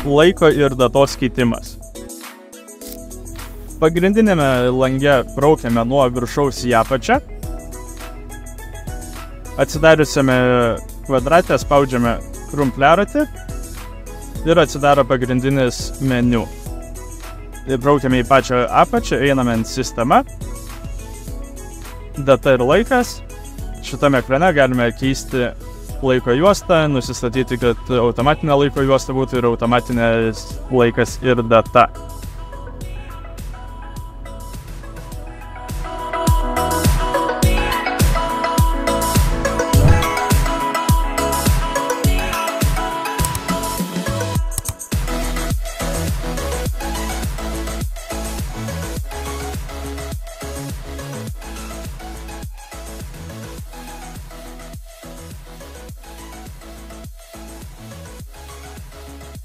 Laiko ir datos keitimas. Pagrindinėme lange braukiame nuo viršaus į apačią. Atsidariusiame kvadrate spaudžiame krumpliaratį ir atsidaro pagrindinis meniu. Braukiame į pačią apačią, einame ant sistema, data ir laikas. Šitame ekrane galime keisti laiko juostą, nusistatyti, kad automatinė laiko juosta būtų ir automatinės laikas ir data.